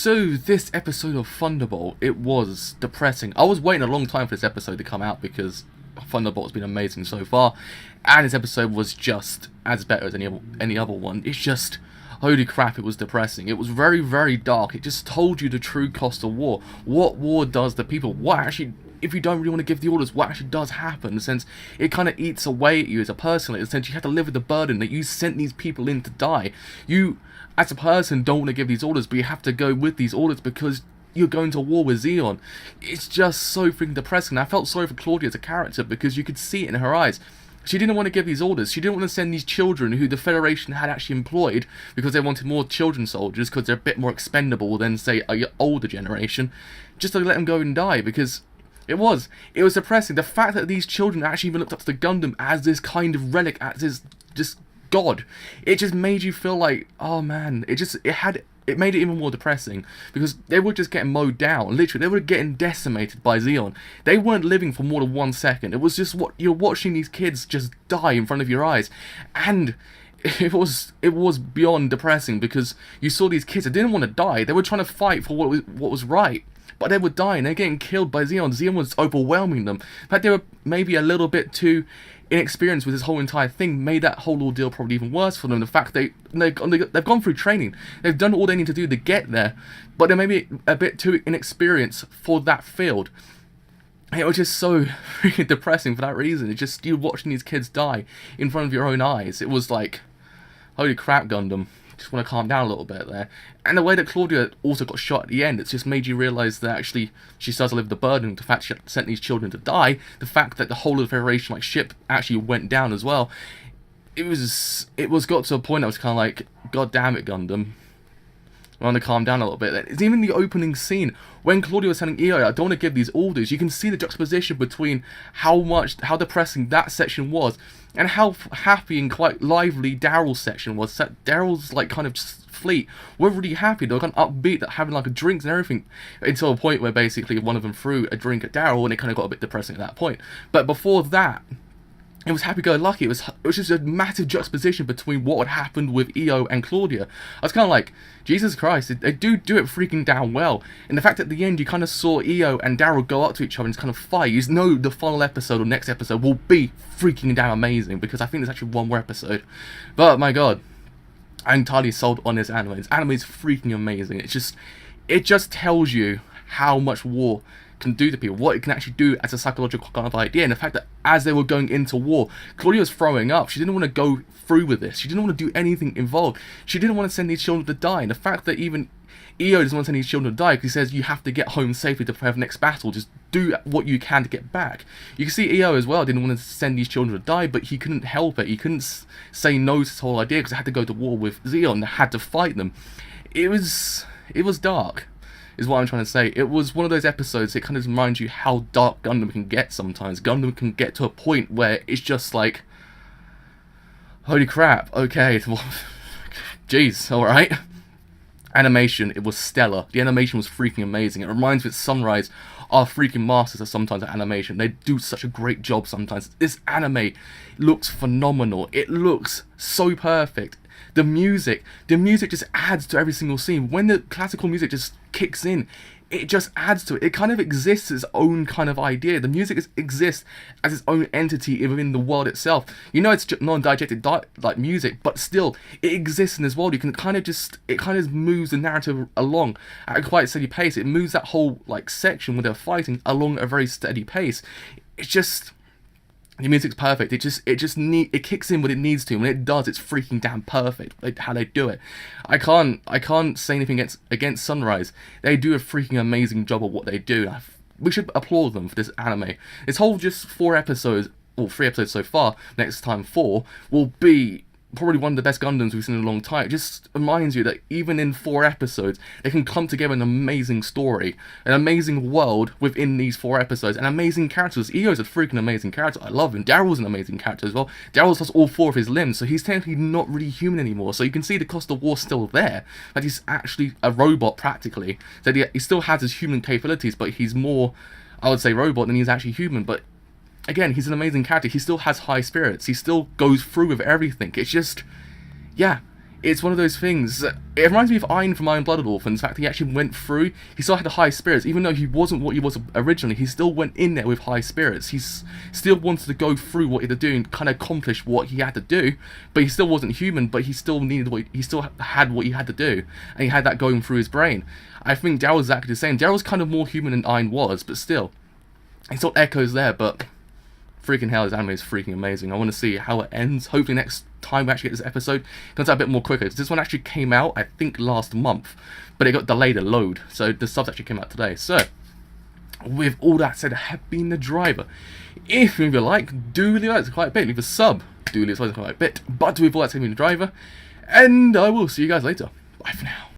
So this episode of Thunderbolt, it was depressing. I was waiting a long time for this episode to come out because Thunderbolt's been amazing so far, and this episode was just as better as any other one. It's just, holy crap, it was depressing. It was very, very dark. It just told you the true cost of war. What war does to people. What actually, if you don't really want to give the orders, what actually does happen. In the sense, it kind of eats away at you as a person. In the sense, you have to live with the burden that you sent these people in to die. You, as a person, don't want to give these orders, but you have to go with these orders because you're going to war with Zeon. It's just so freaking depressing. I felt sorry for Claudia as a character because you could see it in her eyes. She didn't want to give these orders. She didn't want to send these children who the Federation had actually employed because they wanted more children soldiers because they're a bit more expendable than, say, a older generation, just to let them go and die because it was depressing. The fact that these children actually even looked up to the Gundam as this kind of relic, as this just god, it just made you feel like, oh man, it made it even more depressing because they were just getting mowed down. Literally, they were getting decimated by Zeon. They weren't living for more than 1 second. It was just what you're watching these kids just die in front of your eyes, and it was beyond depressing because you saw these kids that didn't want to die. They were trying to fight for what was right, but they were dying. They're getting killed by Zeon. Zeon was overwhelming them. In fact, they were maybe a little bit too inexperienced with this whole entire thing, made that whole ordeal probably even worse for them. The fact they've gone through training, they've done all they need to do to get there, but they're maybe a bit too inexperienced for that field. It was just so freaking depressing for that reason. It's just you watching these kids die in front of your own eyes. It was like, holy crap, Gundam. Just want to calm down a little bit there. And the way that Claudia also got shot at the end, it's just made you realise that actually she starts to live the burden of the fact she sent these children to die, the fact that the whole of the Federation ship actually went down as well. It was got to a point that was kind of like, god damn it, Gundam. I want to calm down a little bit. It's even the opening scene when Claudia was telling EO, I don't want to give these orders. You can see the juxtaposition between how depressing that section was and how happy and quite lively Daryl's section was. Daryl's like kind of just fleet were really happy. They were kind of upbeat, having like drinks and everything, until a point where basically one of them threw a drink at Daryl and it kind of got a bit depressing at that point. But before that, it was happy-go-lucky. It was just a massive juxtaposition between what had happened with EO and Claudia. I was kind of like, Jesus Christ, they do it freaking damn well. And the fact that at the end you kind of saw EO and Daryl go up to each other and just kind of fight, you just know the final episode or next episode will be freaking damn amazing, because I think there's actually one more episode. But my god, I'm entirely sold on this anime. This anime is freaking amazing. It just tells you how much war can do to people, what it can actually do as a psychological kind of idea. And the fact that as they were going into war, Claudia was throwing up. She didn't want to go through with this. She didn't want to do anything involved. She didn't want to send these children to die. And the fact that even EO doesn't want to send these children to die because he says you have to get home safely to prepare for the next battle. Just do what you can to get back. You can see EO as well didn't want to send these children to die, but he couldn't help it. He couldn't say no to this whole idea because they had to go to war with Zeon. They had to fight them. It was dark, is what I'm trying to say. It was one of those episodes, it kind of reminds you how dark Gundam can get sometimes. Gundam can get to a point where it's just like, holy crap, okay, jeez, alright. Animation, it was stellar. The animation was freaking amazing. It reminds me that Sunrise are freaking masters of sometimes at animation. They do such a great job sometimes. This anime looks phenomenal. It looks so perfect. The music just adds to every single scene. When the classical music just kicks in, it just adds to it. It kind of exists as its own kind of idea. The music exists as its own entity within the world itself. You know, it's just non-diegetic like music, but still, it exists in this world. You can it kind of moves the narrative along at a quite steady pace. It moves that whole like section where they're fighting along at a very steady pace. It's just, the music's perfect. It kicks in when it needs to. When it does, it's freaking damn perfect. Like how they do it. I can't say anything against Sunrise. They do a freaking amazing job of what they do. We should applaud them for this anime. This whole just 4 episodes, or 3 episodes so far. Next time 4 will be probably one of the best Gundams we've seen in a long time. It just reminds you that even in 4 episodes, they can come together an amazing story, an amazing world within these 4 episodes, and amazing characters. EO's a freaking amazing character. I love him. Daryl's an amazing character as well. Daryl's lost all 4 of his limbs, so he's technically not really human anymore. So you can see the cost of war still there. That he's actually a robot practically. So he still has his human capabilities, but he's more, I would say, robot than he's actually human. But again, he's an amazing character. He still has high spirits. He still goes through with everything. It's just, yeah, it's one of those things. It reminds me of Ein from Iron Blooded Orphans. The fact that he actually went through, he still had the high spirits, even though he wasn't what he was originally. He still went in there with high spirits. He still wanted to go through what he had to do and kind of accomplish what he had to do. But he still wasn't human. But he still needed he still had what he had to do, and he had that going through his brain. I think Daryl's exactly the same. Daryl's kind of more human than Ein was, but still, it's not echoes there. But freaking hell, this anime is freaking amazing. I want to see how it ends. Hopefully next time we actually get this episode, it comes out a bit more quicker. Because this one actually came out, I think, last month. But it got delayed a load. So the subs actually came out today. So, with all that said, I have been the driver. If you like, do leave a like quite a bit. Leave a sub. Do leave a like quite a bit. But with all that said, I've been the driver. And I will see you guys later. Bye for now.